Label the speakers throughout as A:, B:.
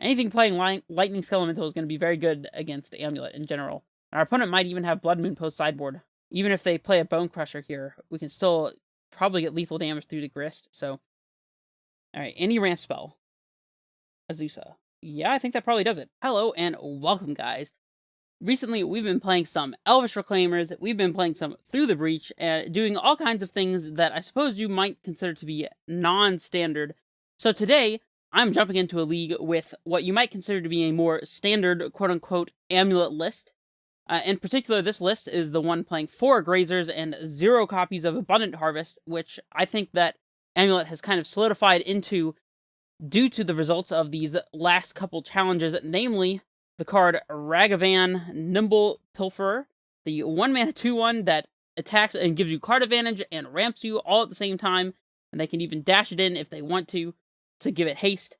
A: anything playing Lightning Skelemental is going to be very good against Amulet in general. Our opponent might even have Blood Moon post sideboard. Even if they play a Bone Crusher here, we can still probably get lethal damage through the Grist, so... Alright, any ramp spell. Azusa. Yeah, I think that probably does it. Hello, and welcome, guys. Recently, we've been playing some Elvish Reclaimers, we've been playing some Through the Breach, and doing all kinds of things that I suppose you might consider to be non-standard. So today, I'm jumping into a league with what you might consider to be a more standard, quote-unquote, Amulet list. In particular, this list is the one playing 4 Grazers and 0 copies of Abundant Harvest, which I think that Amulet has kind of solidified into due to the results of these last couple challenges, namely the card Ragavan Nimble Pilferer, the 1-mana 2/1 that attacks and gives you card advantage and ramps you all at the same time, and they can even dash it in if they want to give it haste.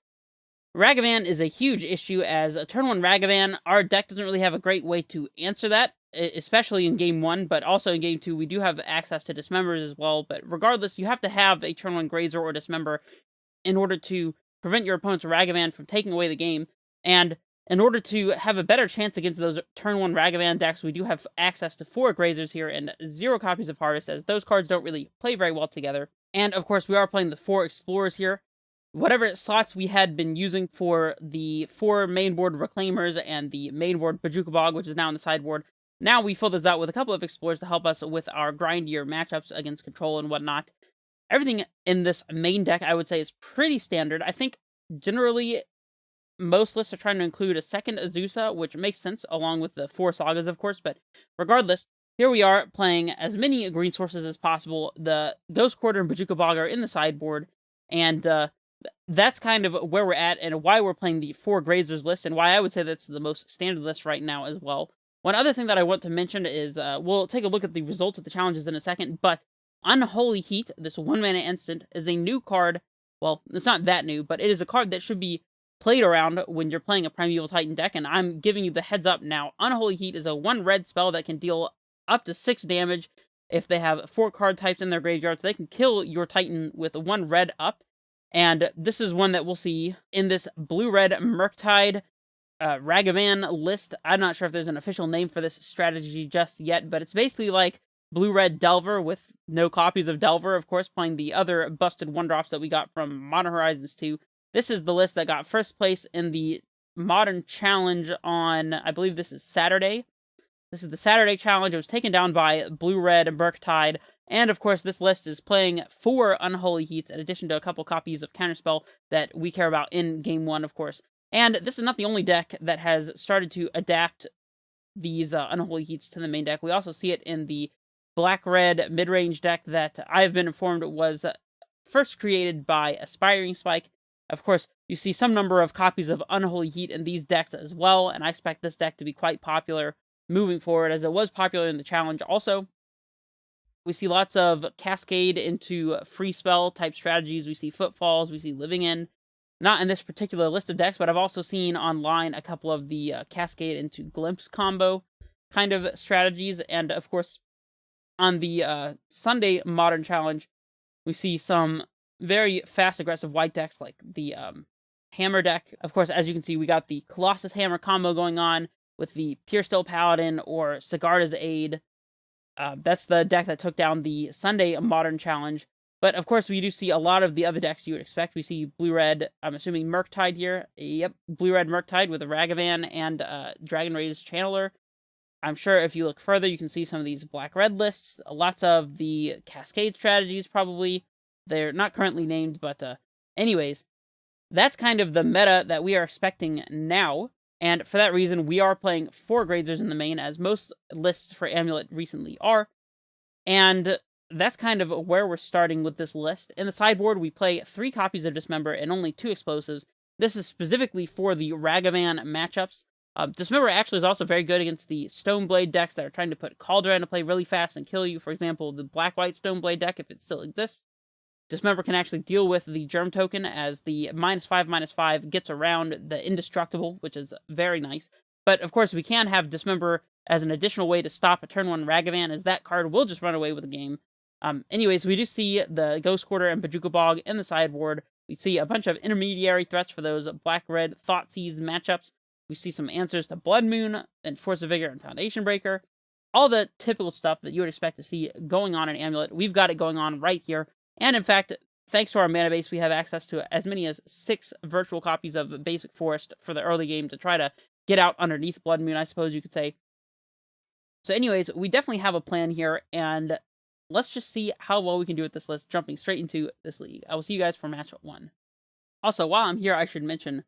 A: Ragavan is a huge issue, as a turn 1 Ragavan, our deck doesn't really have a great way to answer that, especially in Game 1, but also in Game 2, we do have access to Dismembers as well, but regardless, you have to have a turn 1 Grazer or Dismember in order to prevent your opponent's Ragavan from taking away the game, and in order to have a better chance against those turn 1 Ragavan decks, we do have access to 4 Grazers here and 0 copies of Harvest, as those cards don't really play very well together. And, of course, we are playing the 4 Explorers here. Whatever slots we had been using for the 4 mainboard Reclaimers and the mainboard Bajuka Bog, which is now on the sideboard, now we fill those out with a couple of Explorers to help us with our grindier matchups against Control and whatnot. Everything in this main deck, I would say, is pretty standard. I think, generally, most lists are trying to include a second Azusa, which makes sense, along with the 4 Sagas, of course, but regardless, here we are playing as many green sources as possible. The Ghost Quarter and Bajuka Bog are in the sideboard, and that's kind of where we're at, and why we're playing the 4 Grazers list, and why I would say that's the most standard list right now as well. One other thing that I want to mention is, we'll take a look at the results of the challenges in a second, but Unholy Heat, this 1-mana instant, is a new card. Well, it's not that new, but it is a card that should be played around when you're playing a Primeval Titan deck, and I'm giving you the heads up now. Unholy Heat is a 1-red spell that can deal up to 6 damage if they have 4 card types in their graveyard, so they can kill your Titan with 1 red up. And this is one that we'll see in this blue-red Murktide Ragavan list. I'm not sure if there's an official name for this strategy just yet, but it's basically like blue-red Delver with no copies of Delver, of course, playing the other busted 1-drops that we got from Modern Horizons 2. This is the list that got first place in the Modern Challenge on, I believe this is Saturday. This is the Saturday Challenge. It was taken down by blue-red Murktide. And, of course, this list is playing 4 Unholy Heats, in addition to a couple copies of Counterspell that we care about in Game 1, of course. And this is not the only deck that has started to adapt these Unholy Heats to the main deck. We also see it in the black-red mid-range deck that I have been informed was first created by Aspiring Spike. Of course, you see some number of copies of Unholy Heat in these decks as well, and I expect this deck to be quite popular moving forward, as it was popular in the challenge also. We see lots of Cascade into free spell type strategies. We see Footfalls, we see Living End. Not in this particular list of decks, but I've also seen online a couple of the Cascade into Glimpse combo kind of strategies, and of course, on the Sunday Modern Challenge, we see some very fast, aggressive white decks, like the Hammer deck. Of course, as you can see, we got the Colossus Hammer combo going on with the Pure Steel Paladin or Sigarda's Aid. That's the deck that took down the Sunday Modern Challenge. But, of course, we do see a lot of the other decks you would expect. We see blue-red, I'm assuming Murktide here. Yep, blue-red Murktide with a Ragavan and Dragon Ray's Channeler. I'm sure if you look further, you can see some of these black-red lists. Lots of the Cascade strategies, probably. They're not currently named, but anyways, that's kind of the meta that we are expecting now. And for that reason, we are playing 4 Grazers in the main, as most lists for Amulet recently are. And that's kind of where we're starting with this list. In the sideboard, we play 3 copies of Dismember and only 2 Explosives. This is specifically for the Ragavan matchups. Dismember actually is also very good against the Stoneblade decks that are trying to put Cauldron to play really fast and kill you. For example, the Black-White Stoneblade deck, if it still exists. Dismember can actually deal with the Germ token, as the -5/-5 gets around the Indestructible, which is very nice. But, of course, we can have Dismember as an additional way to stop a turn 1 Ragavan, as that card will just run away with the game. Anyways, we do see the Ghost Quarter and Bajuka Bog in the sideboard. We see a bunch of intermediary threats for those black-red Thoughtseize matchups. We see some answers to Blood Moon and Force of Vigor and Foundation Breaker. All the typical stuff that you would expect to see going on in Amulet. We've got it going on right here. And in fact, thanks to our mana base, we have access to as many as 6 virtual copies of Basic Forest for the early game to try to get out underneath Blood Moon, I suppose you could say. So anyways, we definitely have a plan here, and let's just see how well we can do with this list, jumping straight into this league. I will see you guys for match 1. Also, while I'm here, I should mention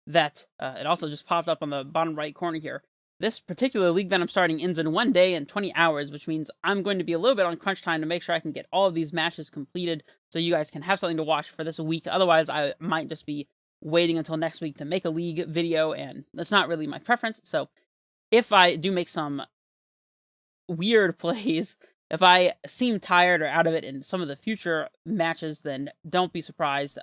A: that it also just popped up on the bottom right corner here. This particular league that I'm starting ends in 1 day and 20 hours, which means I'm going to be a little bit on crunch time to make sure I can get all of these matches completed so you guys can have something to watch for this week. Otherwise, I might just be waiting until next week to make a league video, and that's not really my preference. So if I do make some weird plays, if I seem tired or out of it in some of the future matches, then don't be surprised.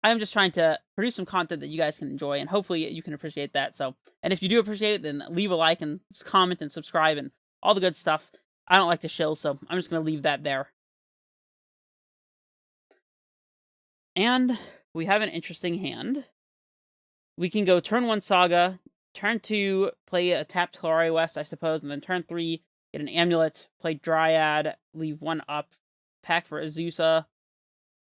A: I'm just trying to produce some content that you guys can enjoy, and hopefully you can appreciate that. So, and if you do appreciate it, then leave a like and comment and subscribe and all the good stuff. I don't like to shill, so I'm just going to leave that there. And we have an interesting hand. We can go turn 1 Saga, turn 2 play a tapped Talari West, I suppose, and then turn 3 get an Amulet, play Dryad, leave 1 up, pack for Azusa,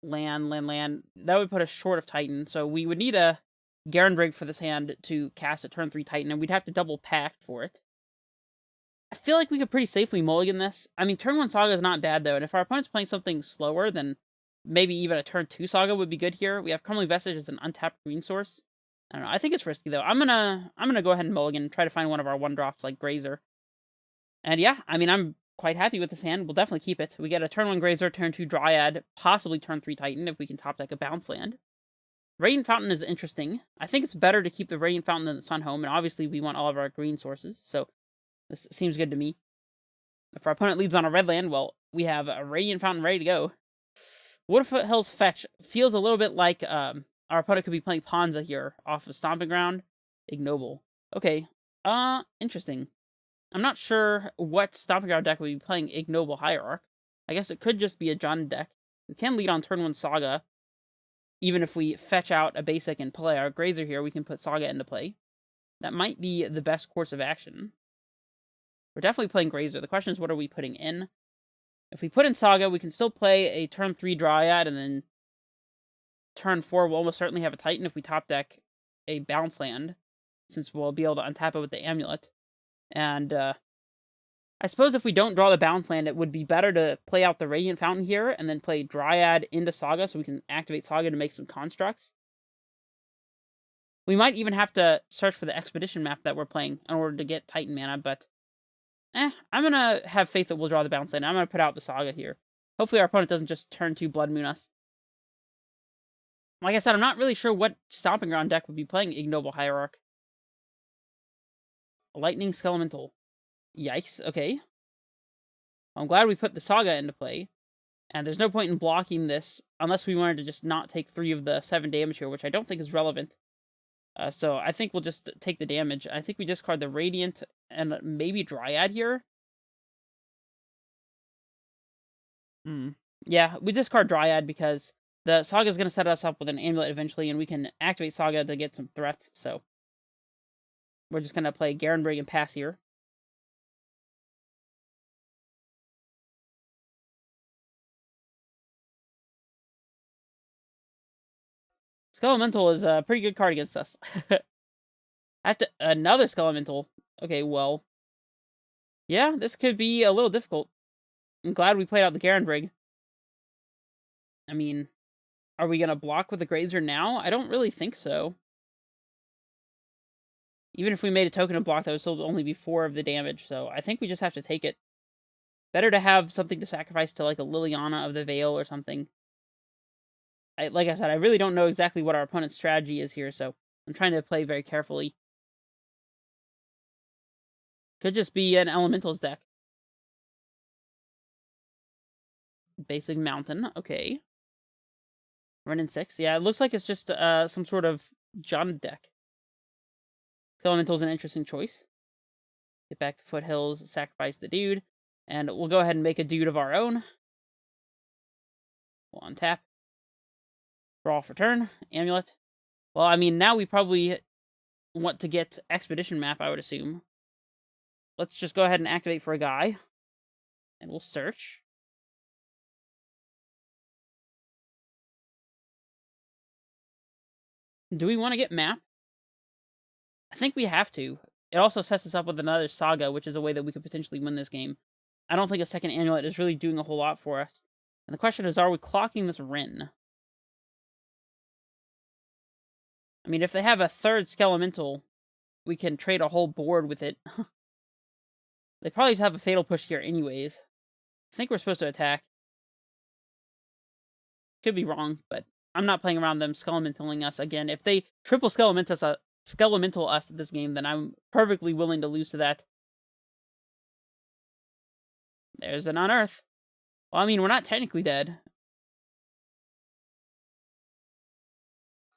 A: land. That would put us short of Titan, so we would need a Garenbrig for this hand to cast a turn 3 Titan, and we'd have to double pack for it. I feel like we could pretty safely mulligan this. I mean, turn 1 Saga is not bad, though, and if our opponent's playing something slower, then maybe even a turn 2 Saga would be good here. We have Crumbling Vestige as an untapped green source. I don't know, I think it's risky, though. I'm gonna go ahead and mulligan and try to find one of our 1-drops like Grazer. And yeah, I mean, I'm quite happy with this hand. We'll definitely keep it. We get a turn 1 Grazer, turn 2 Dryad, possibly turn 3 Titan if we can top deck a bounce land. Radiant Fountain is interesting. I think it's better to keep the Radiant Fountain than the Sun Home, and obviously we want all of our green sources, so this seems good to me. If our opponent leads on a red land, well, we have a Radiant Fountain ready to go. Woodfoothill's Fetch feels a little bit like our opponent could be playing Ponza here off of Stomping Ground. Ignoble. Okay, interesting. I'm not sure what Stomping Ground deck would be playing Ignoble Hierarch. I guess it could just be a Jund deck. We can lead on turn 1 Saga. Even if we fetch out a basic and play our Grazer here, we can put Saga into play. That might be the best course of action. We're definitely playing Grazer. The question is, what are we putting in? If we put in Saga, we can still play a turn 3 Dryad, and then turn 4 we'll almost certainly have a Titan if we top deck a bounce land, since we'll be able to untap it with the Amulet. And I suppose if we don't draw the bounce land, it would be better to play out the Radiant Fountain here and then play Dryad into Saga so we can activate Saga to make some constructs. We might even have to search for the Expedition map that we're playing in order to get Titan mana, but I'm going to have faith that we'll draw the bounce land. I'm going to put out the Saga here. Hopefully our opponent doesn't just turn 2 Blood Moon us. Like I said, I'm not really sure what Stomping Ground deck would be playing Ignoble Hierarch. Lightning Skelemental. Yikes, okay. I'm glad we put the Saga into play. And there's no point in blocking this unless we wanted to just not take 3 of the 7 damage here, which I don't think is relevant. So I think we'll just take the damage. I think we discard the Radiant and maybe Dryad here. Yeah, we discard Dryad because the Saga is going to set us up with an Amulet eventually, and we can activate Saga to get some threats, so we're just going to play Garenbrig and pass here. Skelemental is a pretty good card against us. Another Skelemental. Okay, well. Yeah, this could be a little difficult. I'm glad we played out the Garenbrig. I mean, are we going to block with the Grazer now? I don't really think so. Even if we made a token of block, that would still only be 4 of the damage, so I think we just have to take it. Better to have something to sacrifice to, like, a Liliana of the Veil or something. Like I said, I really don't know exactly what our opponent's strategy is here, so I'm trying to play very carefully. Could just be an Elementals deck. Basic Mountain, okay. Run in 6. Yeah, it looks like it's just some sort of Jund deck. Skelemental's an interesting choice. Get back to Foothills, sacrifice the dude, and we'll go ahead and make a dude of our own. We'll untap. Draw for turn. Amulet. Well, I mean, now we probably want to get Expedition Map, I would assume. Let's just go ahead and activate for a guy. And we'll search. Do we want to get Map? I think we have to. It also sets us up with another Saga, which is a way that we could potentially win this game. I don't think a second Amulet is really doing a whole lot for us. And the question is, are we clocking this Wren? I mean, if they have a third Skelemental, we can trade a whole board with it. They probably just have a Fatal Push here anyways. I think we're supposed to attack. Could be wrong, but I'm not playing around them Skelementaling us again. If they triple Skelemental us this game, then I'm perfectly willing to lose to that. There's an Unearth. Well, I mean, we're not technically dead.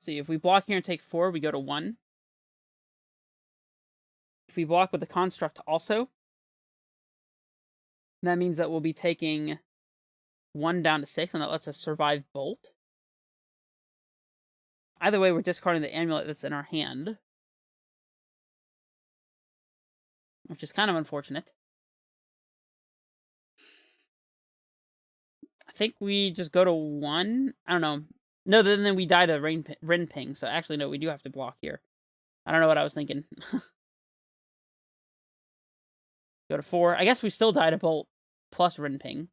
A: See, if we block here and take 4, we go to 1. If we block with the Construct also, that means that we'll be taking 1 down to 6, and that lets us survive Bolt. Either way, we're discarding the Amulet that's in our hand, which is kind of unfortunate. I think we just go to 1. I don't know. No, then we die to Wren Ping, so actually, no, we do have to block here. I don't know what I was thinking. Go to 4. I guess we still die to Bolt plus Wren Ping.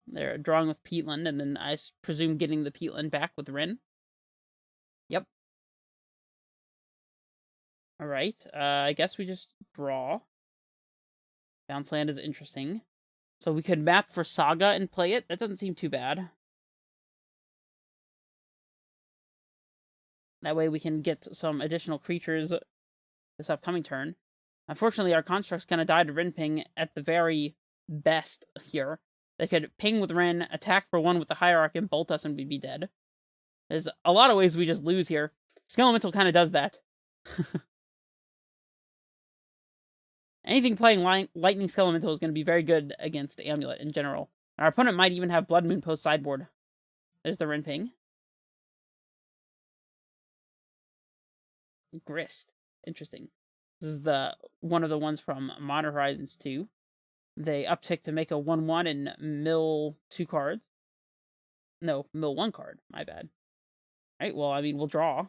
A: They're drawing with Peatland, and then I presume getting the Peatland back with Wren. Yep. Alright, I guess we just draw. Bounce land is interesting. So we could map for Saga and play it. That doesn't seem too bad. That way we can get some additional creatures this upcoming turn. Unfortunately, our construct's gonna die to Wren Ping at the very best here. They could ping with Wren, attack for 1 with the Hierarch, and bolt us, and we'd be dead. There's a lot of ways we just lose here. Skelemental kind of does that. Anything playing Lightning Skelemental is going to be very good against Amulet in general. Our opponent might even have Blood Moon post sideboard. There's the Wren Ping. Grist. Interesting. This is one of the ones from Modern Horizons 2. They uptick to make a 1/1 and mill 2 cards. No, mill 1 card. My bad. Alright, well, I mean, we'll draw.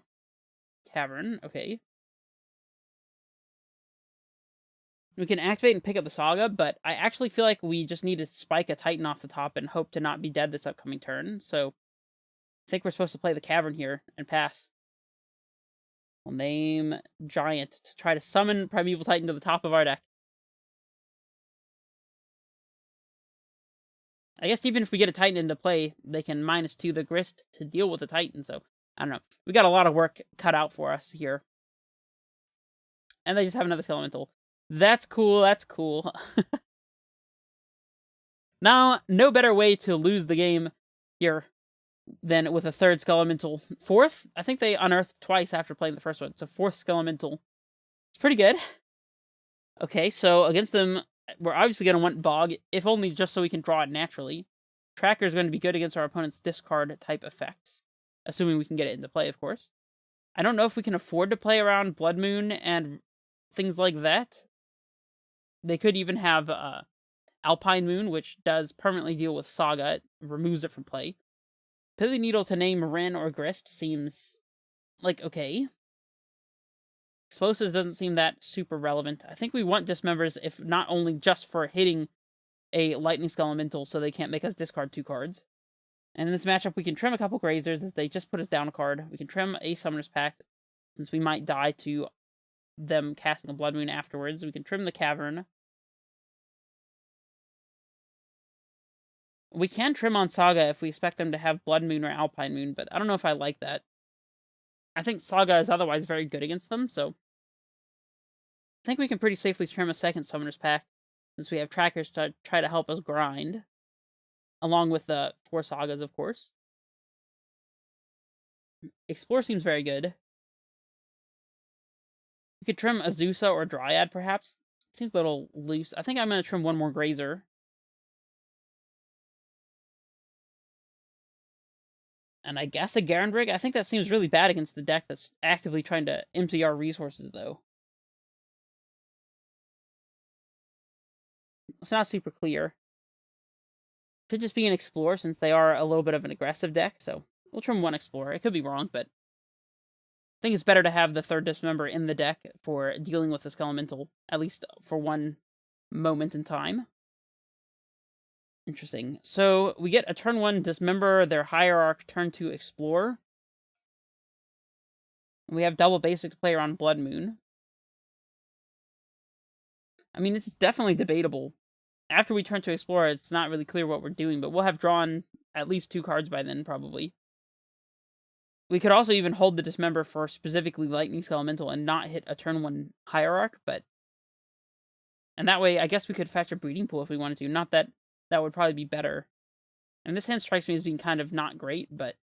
A: Cavern, okay. We can activate and pick up the Saga, but I actually feel like we just need to spike a Titan off the top and hope to not be dead this upcoming turn, so I think we're supposed to play the Cavern here and pass. We'll name Giant to try to summon Primeval Titan to the top of our deck. I guess even if we get a Titan into play, they can -2 the Grist to deal with the Titan, so I don't know. We got a lot of work cut out for us here. And they just have another Skelemental. That's cool, that's cool. Now, no better way to lose the game here than with a third Skelemental. 4th? I think they unearthed twice after playing the first one, so 4th Skelemental. It's pretty good. Okay, so against them, we're obviously going to want Bog, if only just so we can draw it naturally. Tracker is going to be good against our opponent's discard type effects, assuming we can get it into play, of course. I don't know if we can afford to play around Blood Moon and things like that. They could even have Alpine Moon, which does permanently deal with Saga. It removes it from play. Pithing Needle to name Wren or Grist seems like okay. Explosives doesn't seem that super relevant. I think we want Dismembers, if not only just for hitting a Lightning Skelemental so they can't make us discard 2 cards. And in this matchup, we can trim a couple Grazers as they just put us down a card. We can trim a Summoner's Pact, since we might die to them casting a Blood Moon afterwards. We can trim the Cavern. We can trim on Saga if we expect them to have Blood Moon or Alpine Moon, but I don't know if I like that. I think Saga is otherwise very good against them, so I think we can pretty safely trim a second Summoner's Pact, since we have trackers to try to help us grind, along with the 4 Sagas, of course. Explore seems very good. We could trim Azusa or Dryad, perhaps. Seems a little loose. I think I'm going to trim one more Grazer. And I guess a Garandrig? I think that seems really bad against the deck that's actively trying to empty our resources, though. It's not super clear. Could just be an Explorer, since they are a little bit of an aggressive deck, so we'll trim one Explorer. It could be wrong, but I think it's better to have the third Dismember in the deck for dealing with the Skelemental, at least for one moment in time. Interesting. So we get a turn 1 Dismember their Hierarch, turn 2 Explore. We have double basic to play around Blood Moon. I mean, it's definitely debatable. After we turn to Explore, it's not really clear what we're doing, but we'll have drawn at least 2 cards by then, probably. We could also even hold the Dismember for specifically Lightning Skelemental and not hit a turn 1 Hierarch, but... And that way, I guess we could fetch a Breeding Pool if we wanted to. Not that that would probably be better. And this hand strikes me as being kind of not great, but...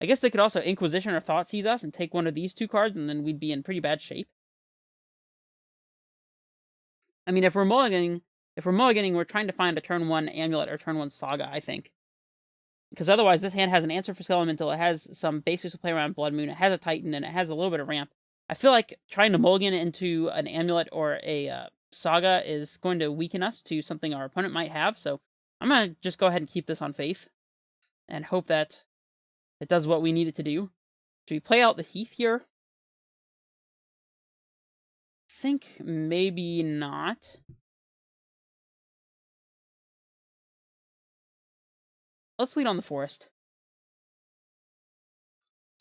A: I guess they could also Inquisition or Thoughtseize us and take one of these 2 cards, and then we'd be in pretty bad shape. I mean, if we're mulliganing, we're trying to find a turn 1 Amulet or turn 1 Saga, I think. Because otherwise, this hand has an answer for Skelemental, it has some basics to play around Blood Moon, it has a Titan, and it has a little bit of ramp. I feel like trying to mulligan into an Amulet or a Saga is going to weaken us to something our opponent might have, so I'm going to just go ahead and keep this on Faith, and hope that it does what we need it to do. Do we play out the Heath here? I think maybe not. Let's lead on the Forest.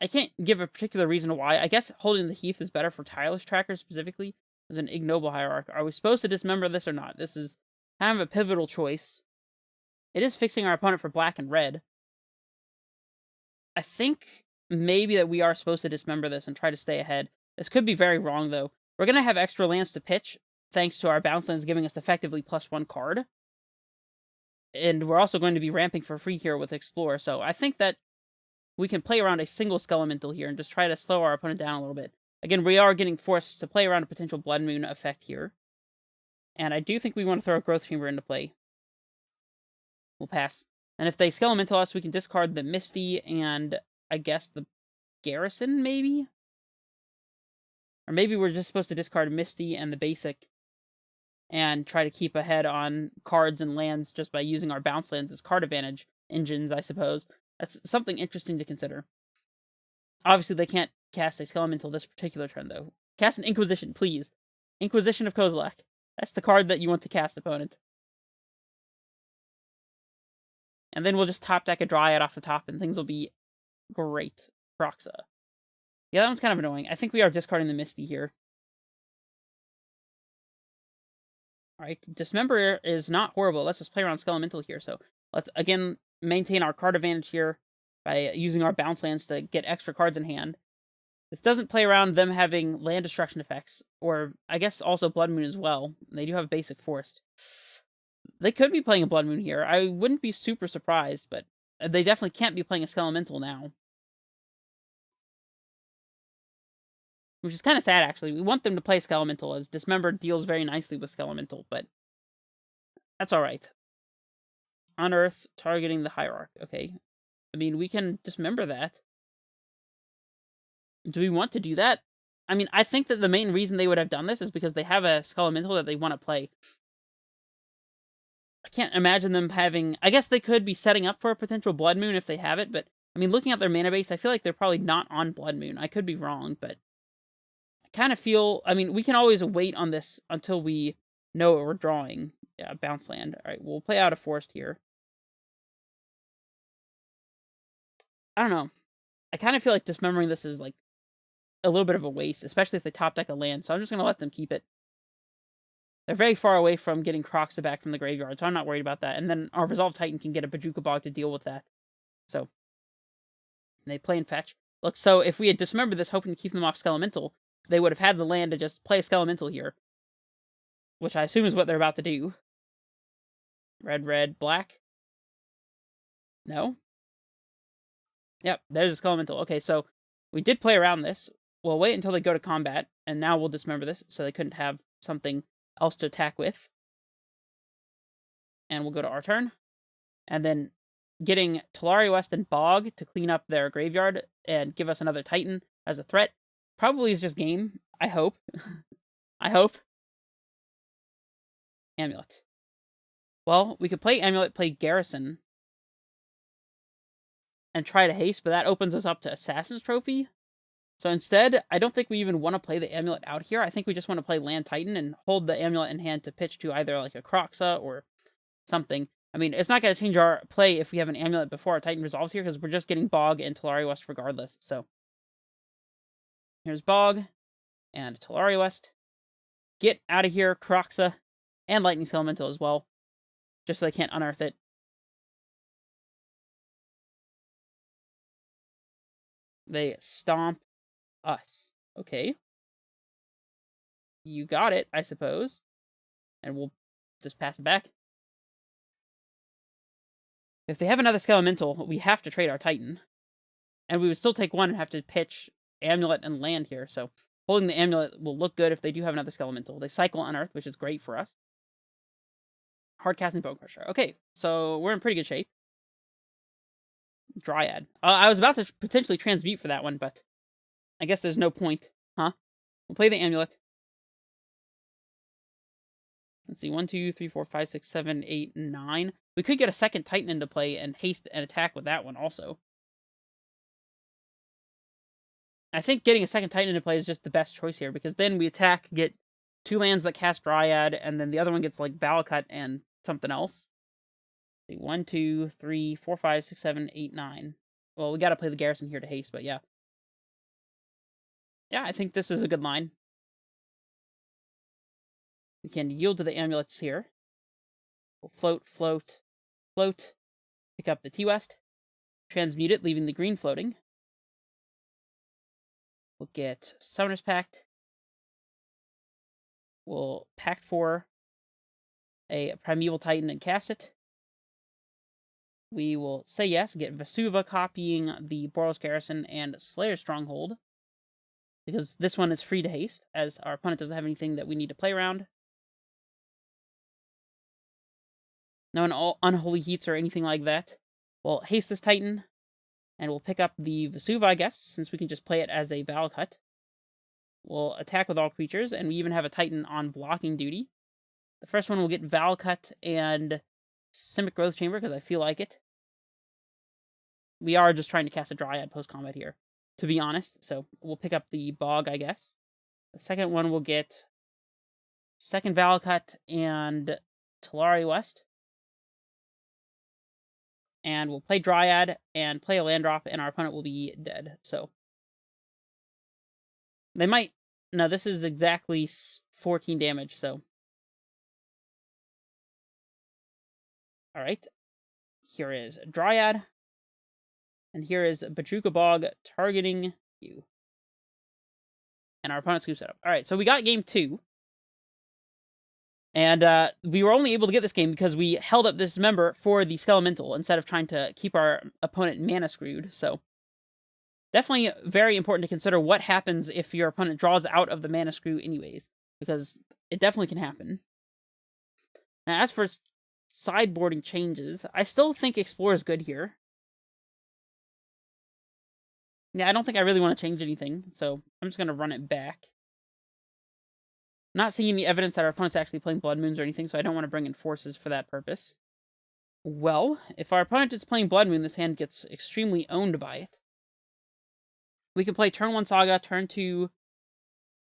A: I can't give a particular reason why. I guess holding the Heath is better for Tireless Trackers specifically, as an Ignoble Hierarch. Are we supposed to dismember this or not? This is kind of a pivotal choice. It is fixing our opponent for black and red. I think maybe that we are supposed to dismember this and try to stay ahead. This could be very wrong, though. We're going to have extra lands to pitch, thanks to our bounce lands giving us effectively +1 card. And we're also going to be ramping for free here with Explore, so I think that we can play around a single Skelemental here and just try to slow our opponent down a little bit. Again, we are getting forced to play around a potential Blood Moon effect here. And I do think we want to throw a Growth Chamber into play. We'll pass. And if they Skelemental us, we can discard the Misty and, I guess, the Garrison, maybe? Or maybe we're just supposed to discard Misty and the basic and try to keep ahead on cards and lands just by using our bounce lands as card advantage engines, I suppose. That's something interesting to consider. Obviously, they can't cast a Skelemental this particular turn, though. Cast an Inquisition, please. Inquisition of Kozilek. That's the card that you want to cast, opponent. And then we'll just top deck a Dryad off the top, and things will be great. Proxa. Yeah, that one's kind of annoying. I think we are discarding the Misty here. Alright, Dismember is not horrible. Let's just play around Skelemental here. So let's, again, maintain our card advantage here by using our bounce lands to get extra cards in hand. This doesn't play around them having land destruction effects, or I guess also Blood Moon as well. They do have basic Forest. They could be playing a Blood Moon here. I wouldn't be super surprised, but they definitely can't be playing a Skelemental now. Which is kind of sad, actually. We want them to play Skelemental, as Dismember deals very nicely with Skelemental, but that's alright. Unearth, targeting the Hierarch. Okay. I mean, we can Dismember that. Do we want to do that? I mean, I think that the main reason they would have done this is because they have a Skelemental that they want to play. I can't imagine them having... I guess they could be setting up for a potential Blood Moon if they have it, but... I mean, looking at their mana base, I feel like they're probably not on Blood Moon. I could be wrong, but... I kind of feel... I mean, we can always wait on this until we know what we're drawing. Yeah, bounce land. Alright, we'll play out a Forest here. I don't know. I kind of feel like dismembering this is, like, a little bit of a waste, especially if they top deck a land, so I'm just going to let them keep it. They're very far away from getting Kroxa back from the graveyard, so I'm not worried about that. And then our Resolve Titan can get a Bojuka Bog to deal with that. So, they play and fetch. Look, so if we had dismembered this hoping to keep them off Skelemental, they would have had the land to just play a Skelemental here. Which I assume is what they're about to do. Red, red, black. No? Yep, there's a Skelemental. Okay, so we did play around this. We'll wait until they go to combat, and now we'll dismember this, so they couldn't have something else to attack with. And we'll go to our turn. And then getting Talari West and Bog to clean up their graveyard and give us another Titan as a threat probably is just game. I hope. I hope. Amulet. Well, we could play Amulet, play Garrison, and try to haste, but that opens us up to Assassin's Trophy. So instead, I don't think we even want to play the Amulet out here. I think we just want to play Land Titan and hold the Amulet in hand to pitch to either like a Kroxa or something. I mean, it's not going to change our play if we have an Amulet before our Titan resolves here, because we're just getting Bog and Talari West regardless. So here's Bog and Talari West. Get out of here, Kroxa, and Lightning Skelemental as well, just so they can't unearth it. They stomp us. Okay. You got it, I suppose. And we'll just pass it back. If they have another Skelemental, we have to trade our Titan. And we would still take one and have to pitch Amulet and land here. So holding the Amulet will look good if they do have another Skelemental. They cycle Unearth, which is great for us. Hard casting Bone Crusher. Okay, so we're in pretty good shape. Dryad. I was about to potentially transmute for that one, but I guess there's no point. Huh? We'll play the Amulet. Let's see. 1, 2, 3, 4, 5, 6, 7, 8, 9. We could get a second Titan into play and haste and attack with that one also. I think getting a second Titan into play is just the best choice here, because then we attack, get 2 lands that cast Dryad, and then the other one gets like Valakut and something else. 1, 2, 3, 4, 5, 6, 7, 8, 9. Well, we gotta play the Garrison here to haste, but yeah. Yeah, I think this is a good line. We can yield to the Amulets here. We'll float, float, float. Pick up the T-West. Transmute it, leaving the green floating. We'll get Summoner's Pact. We'll Pact for a Primeval Titan and cast it. We will say yes, get Vesuva copying the Boros Garrison and Slayer Stronghold, because this one is free to haste, as our opponent doesn't have anything that we need to play around. No unholy heats or anything like that. We'll haste this Titan, and we'll pick up the Vesuva, I guess, since we can just play it as a Valakut. We'll attack with all creatures, and we even have a Titan on blocking duty. The first one will get Valakut and Simic Growth Chamber, because I feel like it. We are just trying to cast a Dryad post-combat here, to be honest, so we'll pick up the Bog, I guess. The second one will get second Valakut and Talari West. And we'll play Dryad and play a land drop, and our opponent will be dead, so. They might... No, this is exactly 14 damage, so. Alright. Here is Dryad. And here is Bojuka Bog targeting you. And our opponent scoops it up. Alright, so we got game 2. And we were only able to get this game because we held up this member for the Skelemental instead of trying to keep our opponent mana screwed. So definitely very important to consider what happens if your opponent draws out of the mana screw anyways, because it definitely can happen. Now, as for sideboarding changes, I still think Explore is good here. Yeah, I don't think I really want to change anything, so I'm just going to run it back. Not seeing any evidence that our opponent's actually playing Blood Moons or anything, so I don't want to bring in forces for that purpose. Well, if our opponent is playing Blood Moon, this hand gets extremely owned by it. We can play turn 1 Saga, turn 2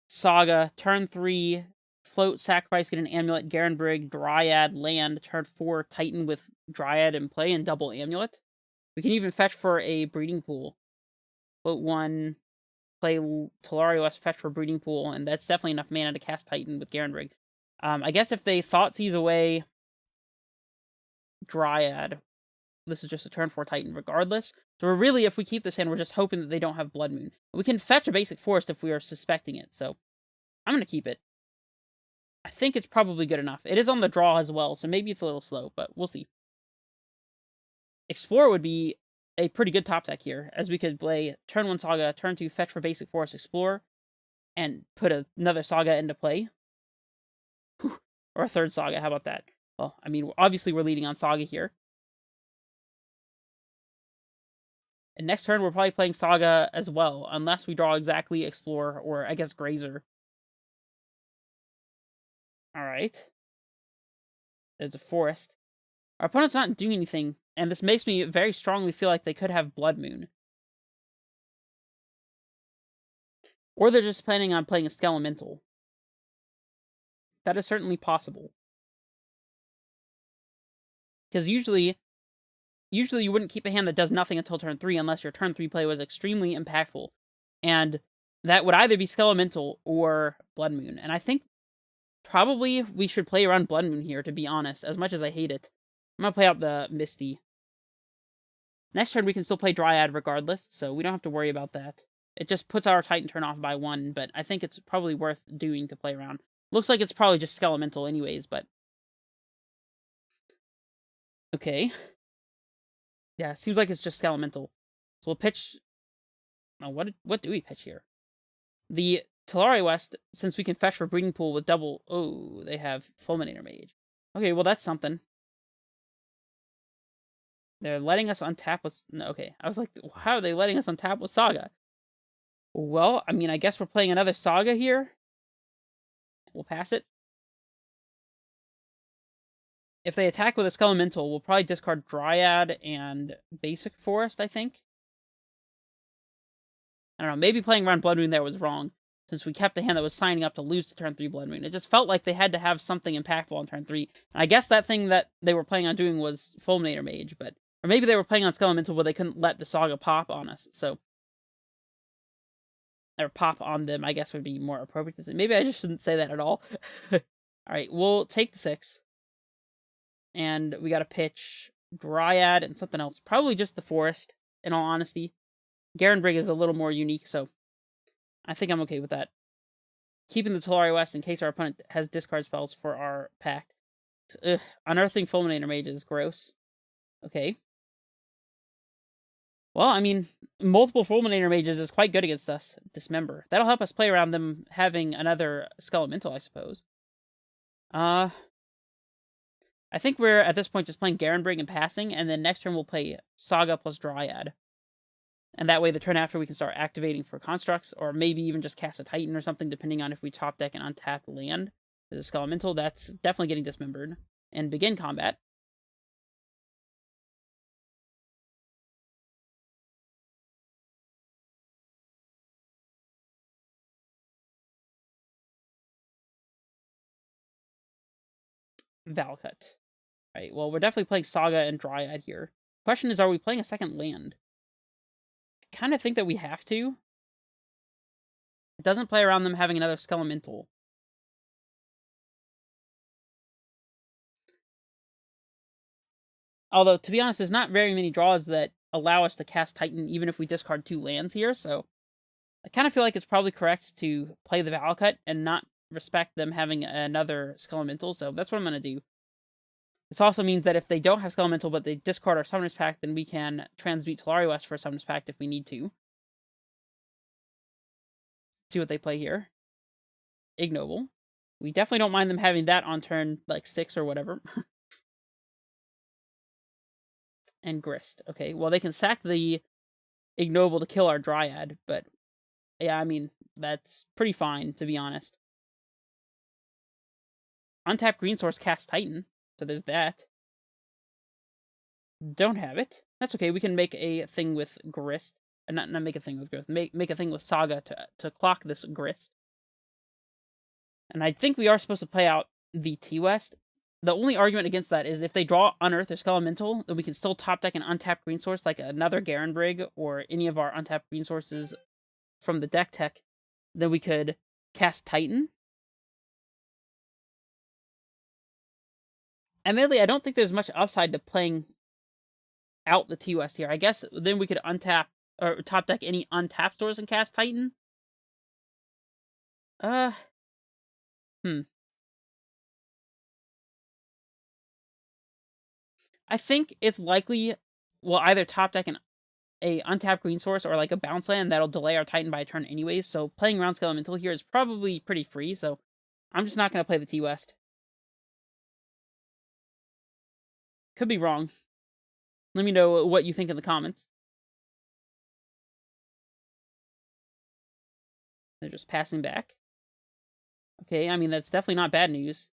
A: Saga, turn 3 Float, Sacrifice, get an Amulet, Garenbrig, Dryad, land, turn 4 Titan with Dryad in play, and double Amulet. We can even fetch for a Breeding Pool. Float 1... play Talari West, fetch for Breeding Pool, and that's definitely enough mana to cast Titan with Garenbrig. I guess if they Thoughtseize away Dryad, this is just a turn 4 Titan regardless. So we're really, if we keep this hand, we're just hoping that they don't have Blood Moon. We can fetch a basic forest if we are suspecting it, so I'm going to keep it. I think it's probably good enough. It is on the draw as well, so maybe it's a little slow, but we'll see. Explore would be a pretty good top deck here, as we could play turn 1 Saga, turn 2 fetch for basic forest, Explore, and put another Saga into play. Whew. Or a third Saga, how about that? Well, I mean, obviously we're leading on Saga here. And next turn, we're probably playing Saga as well, unless we draw exactly Explore, or I guess Grazer. Alright. There's a Forest. Our opponent's not doing anything, and this makes me very strongly feel like they could have Blood Moon. Or they're just planning on playing a Skelemental. That is certainly possible. Because usually you wouldn't keep a hand that does nothing until turn 3 unless your turn 3 play was extremely impactful. And that would either be Skelemental or Blood Moon. And I think probably we should play around Blood Moon here, to be honest, as much as I hate it. I'm going to play out the Misty. Next turn we can still play Dryad regardless, so we don't have to worry about that. It just puts our Titan turn off by 1, but I think it's probably worth doing to play around. Looks like it's probably just Skelemental anyways, but... Okay. Yeah, it seems like it's just Skelemental. So we'll pitch... Oh, what do we pitch here? The Talari West, since we can fetch for Breeding Pool with double... Oh, they have Fulminator Mage. Okay, well that's something. They're letting us untap with... No, okay, I was like, how are they letting us untap with Saga? Well, I mean, I guess we're playing another Saga here. We'll pass it. If they attack with a Skelemental, we'll probably discard Dryad and Basic Forest, I think. I don't know, maybe playing around Blood Moon there was wrong, since we kept a hand that was signing up to lose to turn 3 Blood Moon. It just felt like they had to have something impactful on turn 3. And I guess that thing that they were planning on doing was Fulminator Mage, but... Or maybe they were playing on Skelemental where they couldn't let the Saga pop on us, so... Or pop on them, I guess would be more appropriate to say. Maybe I just shouldn't say that at all. Alright, we'll take the 6. And we gotta pitch Dryad and something else. Probably just the Forest, in all honesty. Garenbrig is a little more unique, so I think I'm okay with that. Keeping the Talari West in case our opponent has discard spells for our pact. Ugh, Unearthing Fulminator Mage is gross. Okay. Well, I mean, multiple Fulminator Mages is quite good against us. Dismember. That'll help us play around them having another Skelemental, I suppose. I think we're, at this point, just playing Garenbrig and passing, and then next turn we'll play Saga plus Dryad. And that way, the turn after, we can start activating for constructs, or maybe even just cast a Titan or something, depending on if we top deck and untap land. There's a Skelemental, that's definitely getting dismembered. And begin combat. Valcut. Right, well, we're definitely playing Saga and Dryad here. Question is, are we playing a second land? I kind of think that we have to. It doesn't play around them having another Skelemental. Although, to be honest, there's not very many draws that allow us to cast Titan even if we discard 2 lands here, so... I kind of feel like it's probably correct to play the Valcut and not respect them having another Skelemental, so that's what I'm going to do. This also means that if they don't have Skelemental, but they discard our Summoner's Pact, then we can transmute Talari West for a Summoner's Pact if we need to. See what they play here. Ignoble. We definitely don't mind them having that on turn, like, 6 or whatever. And Grist. Okay, well, they can sack the Ignoble to kill our Dryad, but... Yeah, I mean, that's pretty fine, to be honest. Untapped green source cast Titan, so there's that. Don't have it. That's okay, we can make a thing with Grist. Not make a thing with Grist, make a thing with Saga to clock this Grist. And I think we are supposed to play out the T-West. The only argument against that is if they draw Unearth or Skelemental, then we can still top deck an untapped green source, like another Garenbrig, or any of our untapped green sources from the deck tech, then we could cast Titan. Admittedly, I don't think there's much upside to playing out the T-West here. I guess then we could untap, or top deck any untapped stores and cast Titan. I think it's likely we'll either top deck a untapped green source or like a bounce land that'll delay our Titan by a turn anyways, so playing around Skelemental here is probably pretty free, so I'm just not going to play the T-West. Could be wrong. Let me know what you think in the comments. They're just passing back. Okay, I mean, that's definitely not bad news.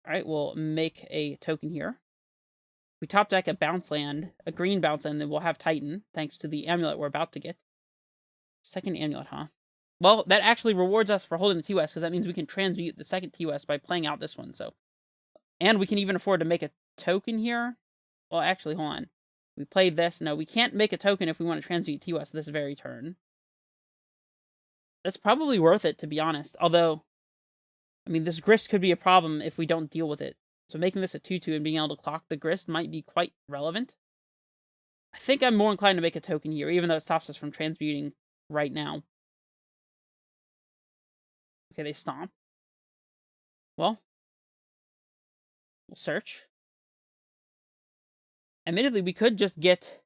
A: Alright, we'll make a token here. We top deck a bounce land, a green bounce land, then we'll have Titan, thanks to the amulet we're about to get. Second amulet, huh? Well, that actually rewards us for holding the TOS, because that means we can transmute the second TOS by playing out this one, so. And we can even afford to make a token here. Well, actually, hold on. We played this. No, we can't make a token if we want to transmute TOS this very turn. That's probably worth it, to be honest. Although, I mean, this grist could be a problem if we don't deal with it. So making this a 2/2 and being able to clock the grist might be quite relevant. I think I'm more inclined to make a token here, even though it stops us from transmuting right now. Okay, they stomp. Well, we'll search. Admittedly, we could just get,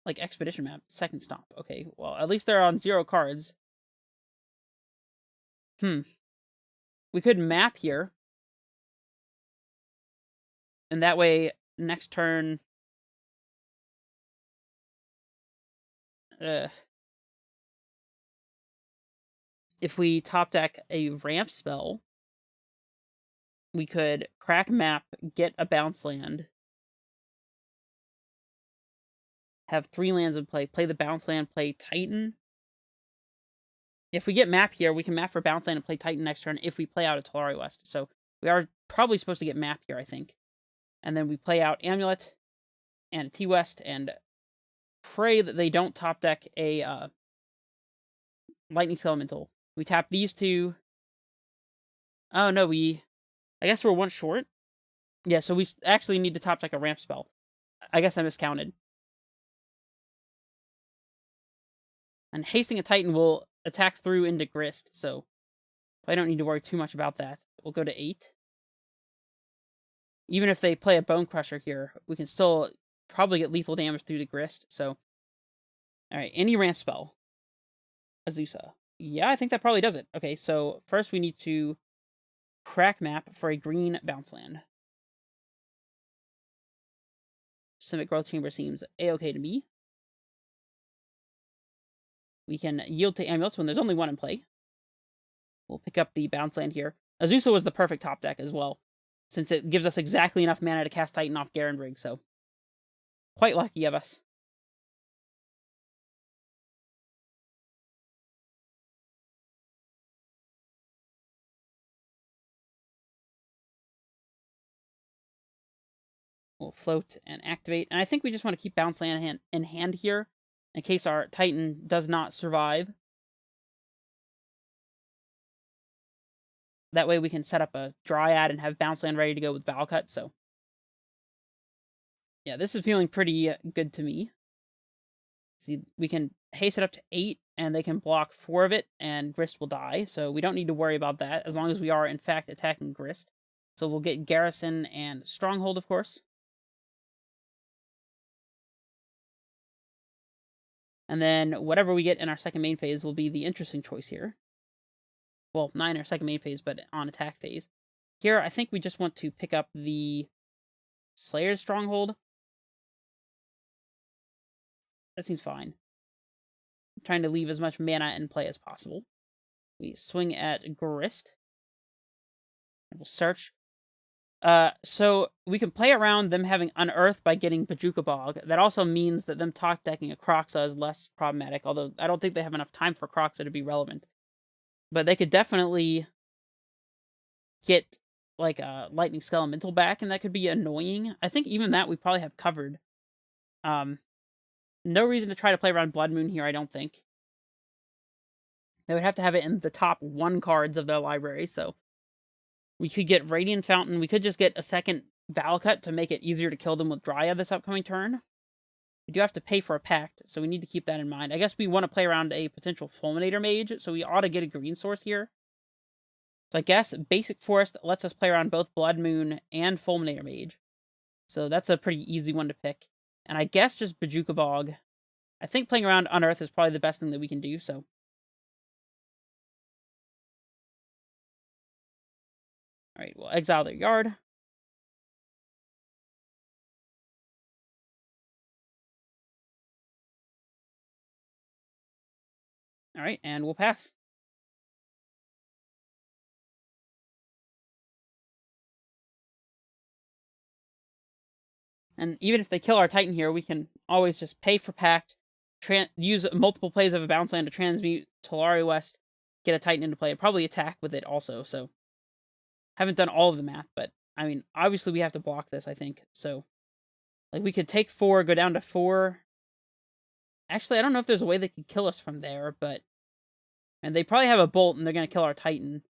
A: like, Expedition Map, second stomp. Okay, well, at least they're on 0 cards. We could map here. And that way, next turn... if we top deck a ramp spell, we could crack map, get a bounce land, have 3 lands in play, play the bounce land, play Titan. If we get map here, we can map for bounce land and play Titan next turn if we play out a Talari West. So we are probably supposed to get map here, I think. And then we play out Amulet and a T-West and pray that they don't top deck a Lightning Skelemental. We tap these 2. Oh, no, I guess we're 1 short. Yeah, so we actually need to top deck a ramp spell. I guess I miscounted. And hasting a Titan will attack through into Grist, so I don't need to worry too much about that. We'll go to 8. Even if they play a Bone Crusher here, we can still probably get lethal damage through the Grist, so... Alright, any ramp spell. Azusa. Yeah, I think that probably does it. Okay, so first we need to crack map for a green bounce land. Simic Growth Chamber seems a-okay to me. We can yield to Amulets when there's only 1 in play. We'll pick up the bounce land here. Azusa was the perfect top deck as well, since it gives us exactly enough mana to cast Titan off Garenbrig, so quite lucky of us. We'll float and activate, and I think we just want to keep bounce land in hand here, in case our Titan does not survive. That way we can set up a Dryad and have bounce land ready to go with Valcut, so... yeah, this is feeling pretty good to me. See, we can haste it up to 8, and they can block 4 of it, and Grist will die, so we don't need to worry about that, as long as we are, in fact, attacking Grist. So we'll get Garrison and Stronghold, of course. And then whatever we get in our second main phase will be the interesting choice here. Well, not in our second main phase, but on attack phase. Here, I think we just want to pick up the Slayer's Stronghold. That seems fine. I'm trying to leave as much mana in play as possible. We swing at Grist. And we'll search. So we can play around them having Unearth by getting Bajuka Bog. That also means that them top decking a Kroxa is less problematic, although I don't think they have enough time for Kroxa to be relevant. But they could definitely get, like, a Lightning Skelemental back, and that could be annoying. I think even that we probably have covered. No reason to try to play around Blood Moon here, I don't think. They would have to have it in the top 1 cards of their library, so... we could get Radiant Fountain. We could just get a second Valcut to make it easier to kill them with Dryad this upcoming turn. We do have to pay for a pact, so we need to keep that in mind. I guess we want to play around a potential Fulminator Mage, so we ought to get a green source here. So I guess Basic Forest lets us play around both Blood Moon and Fulminator Mage. So that's a pretty easy one to pick. And I guess just Bajuka Bog. I think playing around Unearth is probably the best thing that we can do, so... alright, we'll exile their yard. All right, and we'll pass. And even if they kill our Titan here, we can always just pay for Pact, use multiple plays of a bounce land to transmute Tolari West, get a Titan into play, and probably attack with it also. So, haven't done all of the math, but I mean, obviously we have to block this, I think. So, like, we could take 4, go down to 4. Actually, I don't know if there's a way they could kill us from there, but... And they probably have a bolt, and they're going to kill our Titan.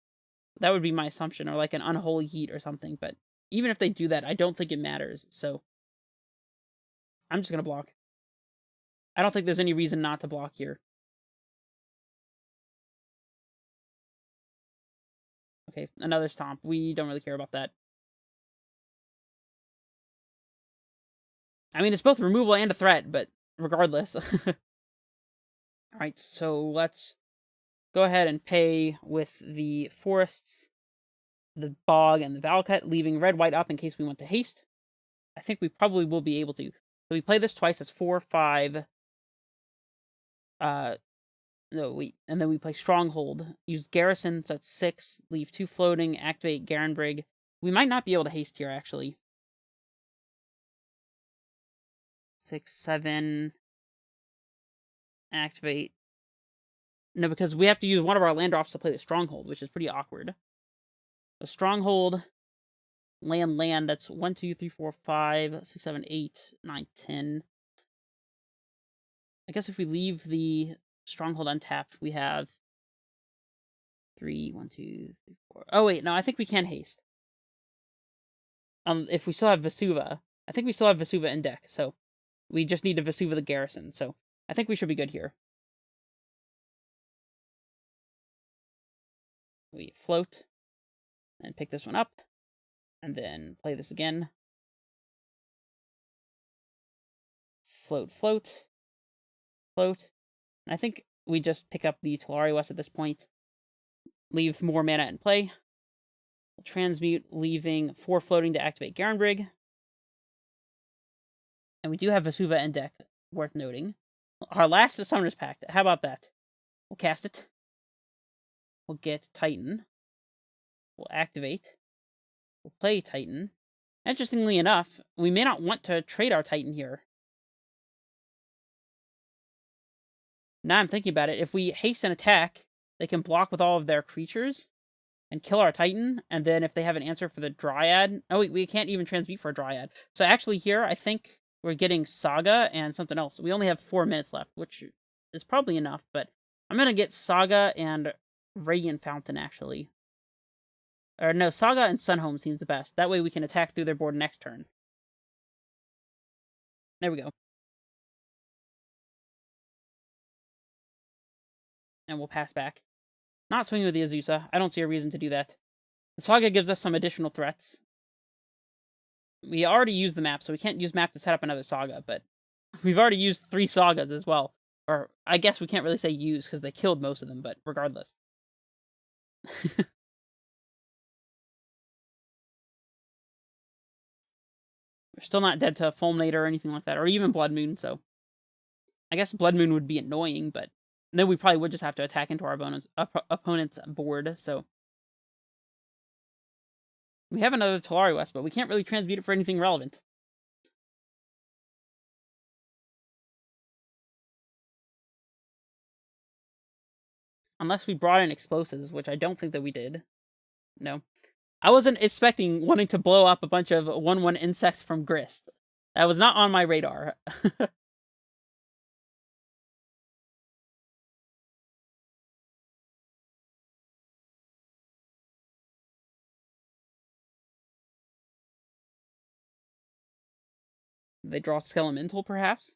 A: That would be my assumption, or like an unholy heat or something, but even if they do that, I don't think it matters, so... I'm just going to block. I don't think there's any reason not to block here. Okay, another stomp. We don't really care about that. I mean, it's both removal and a threat, but regardless. Alright, so let's go ahead and pay with the forests, the bog, and the Valakut, leaving red-white up in case we want to haste. I think we probably will be able to. So we play this twice. That's 4, 5. No, wait. And then we play Stronghold. Use Garrison, so that's 6. Leave 2 floating. Activate Garenbrig. We might not be able to haste here, actually. 6, 7. Activate. No, because we have to use one of our land drops to play the Stronghold, which is pretty awkward. So Stronghold, land, that's 1, 2, 3, 4, 5, 6, 7, 8, 9, 10. I guess if we leave the Stronghold untapped, we have 3, 1, 2, 3, 4. Oh, wait, no, I think we can haste. If we still have Vesuva. I think we still have Vesuva in deck, so we just need to Vesuva the Garrison, so I think we should be good here. We float, and pick this one up, and then play this again. Float, float, float. And I think we just pick up the Tolari West at this point. Leave more mana in play. We'll transmute, leaving 4 floating to activate Garenbrig. And we do have Vesuva in deck, worth noting. Our last is Summoner's Pact. How about that? We'll cast it. We'll get Titan. We'll activate. We'll play Titan. Interestingly enough, we may not want to trade our Titan here. Now I'm thinking about it. If we haste an attack, they can block with all of their creatures and kill our Titan. And then if they have an answer for the Dryad... Oh, we can't even transmute for a Dryad. So actually here, I think we're getting Saga and something else. We only have 4 minutes left, which is probably enough. But I'm going to get Saga and Radiant Fountain, actually. Or no, Saga and Sunhome seems the best. That way we can attack through their board next turn. There we go. And we'll pass back. Not swinging with the Azusa. I don't see a reason to do that. The Saga gives us some additional threats. We already used the map, so we can't use map to set up another Saga, but we've already used 3 Sagas as well. Or, I guess we can't really say use, because they killed most of them, but regardless. We're still not dead to Fulminator or anything like that, or even Blood Moon, so... I guess Blood Moon would be annoying, but then we probably would just have to attack into our opponent's board, so... We have another Tolari West, but we can't really transmute it for anything relevant. Unless we brought in explosives, which I don't think that we did. No. I wasn't expecting wanting to blow up a bunch of 1/1 insects from Grist. That was not on my radar. They draw Skelemental, perhaps?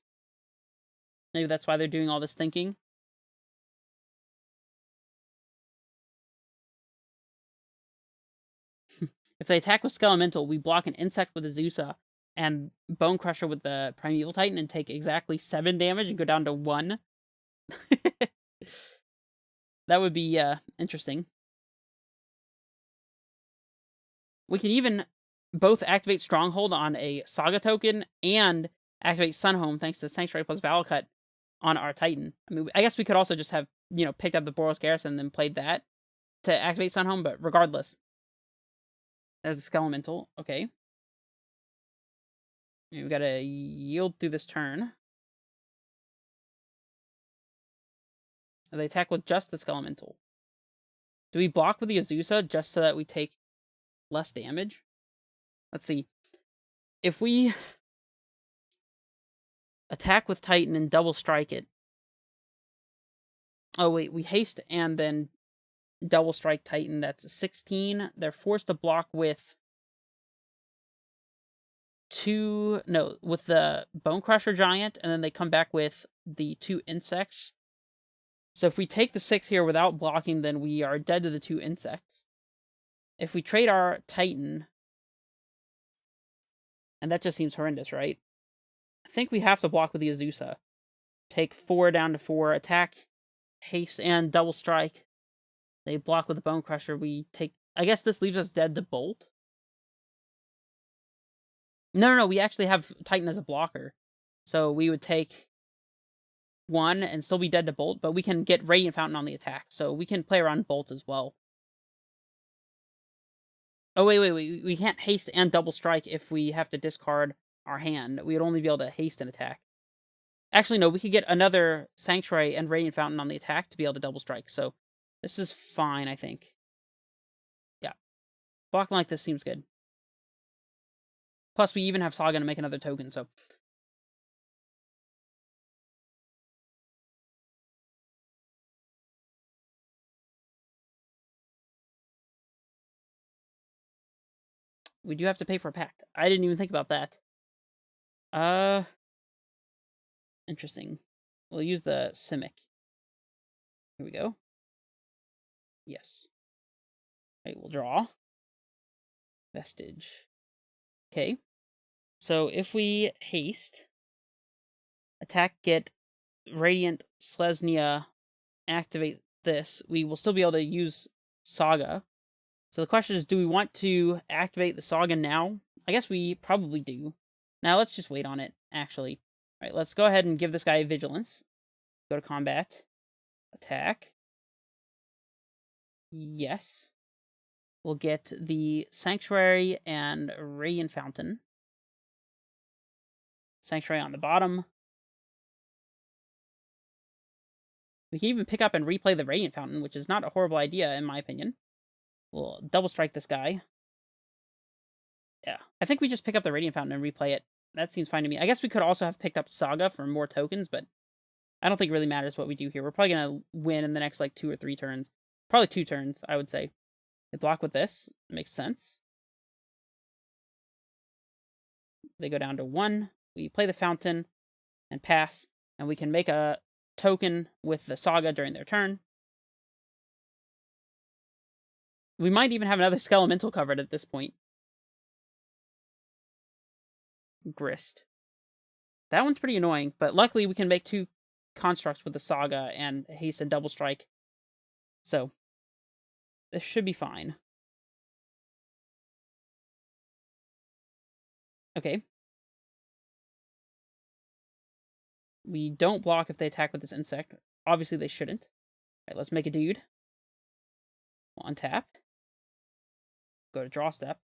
A: Maybe that's why they're doing all this thinking. If they attack with Skelemental, we block an insect with Azusa and Bone Crusher with the Primeval Titan and take exactly 7 damage and go down to 1. That would be interesting. We can even both activate Stronghold on a Saga token and activate Sunhome thanks to Sanctuary plus Valakut on our Titan. I mean, I guess we could also just have picked up the Boros Garrison and then played that to activate Sunhome, but regardless. There's a Skelemental. Okay. We've got to yield through this turn. They attack with just the Skelemental. Do we block with the Azusa just so that we take less damage? Let's see. If we attack with Titan and double strike it. Oh, wait. We haste and then double strike Titan. That's a 16. They're forced to block with with the Bone Crusher Giant, and then they come back with the 2 insects. So if we take the 6 here without blocking, then we are dead to the 2 insects. If we trade our Titan, and that just seems horrendous, right? I think we have to block with the Azusa. Take 4 down to 4, attack, haste, and double strike. They block with the Bone Crusher. We take... I guess this leaves us dead to Bolt. No, we actually have Titan as a blocker. So we would take 1 and still be dead to Bolt, but we can get Radiant Fountain on the attack. So we can play around Bolt as well. Oh, wait. We can't haste and double strike if we have to discard our hand. We would only be able to haste and attack. Actually, no, we could get another Sanctuary and Radiant Fountain on the attack to be able to double strike. So this is fine, I think. Yeah. Blocking like this seems good. Plus, we even have Saga to make another token, so... We do have to pay for a pact. I didn't even think about that. Interesting. We'll use the Simic. Here we go. Yes. Okay, we'll draw. Vestige. Okay. So if we haste, attack, get Radiant Selesnya, activate this, we will still be able to use Saga. So the question is, do we want to activate the Saga now? I guess we probably do. Now let's just wait on it, actually. All right, let's go ahead and give this guy Vigilance. Go to combat. Attack. Yes. We'll get the Sanctuary and Radiant Fountain. Sanctuary on the bottom. We can even pick up and replay the Radiant Fountain, which is not a horrible idea, in my opinion. We'll double strike this guy. Yeah, I think we just pick up the Radiant Fountain and replay it. That seems fine to me. I guess we could also have picked up Saga for more tokens, but I don't think it really matters what we do here. We're probably going to win in the next, 2 or 3 turns. Probably 2 turns, I would say. They block with this. Makes sense. They go down to 1. We play the Fountain and pass, and we can make a token with the Saga during their turn. We might even have another Skelemental covered at this point. Grist. That one's pretty annoying, but luckily we can make 2 constructs with the Saga and haste and double strike. So, this should be fine. Okay. We don't block if they attack with this insect. Obviously they shouldn't. All right, let's make a dude. We'll untap. Go to draw step.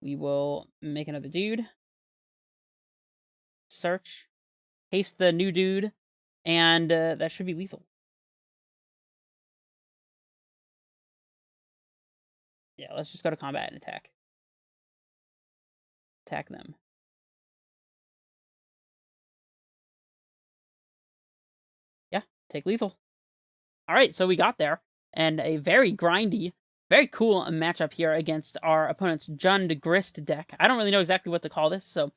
A: We will make another dude. Search. Haste the new dude. And that should be lethal. Yeah, let's just go to combat and attack. Attack them. Yeah, take lethal. Alright, so we got there. And a very grindy, very cool matchup here against our opponent's Jund Grist deck. I don't really know exactly what to call this, so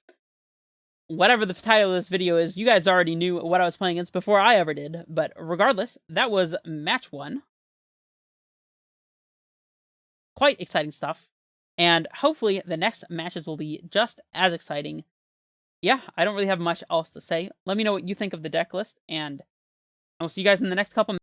A: whatever the title of this video is, you guys already knew what I was playing against before I ever did. But regardless, that was match 1. Quite exciting stuff. And hopefully the next matches will be just as exciting. Yeah, I don't really have much else to say. Let me know what you think of the deck list, and I will see you guys in the next couple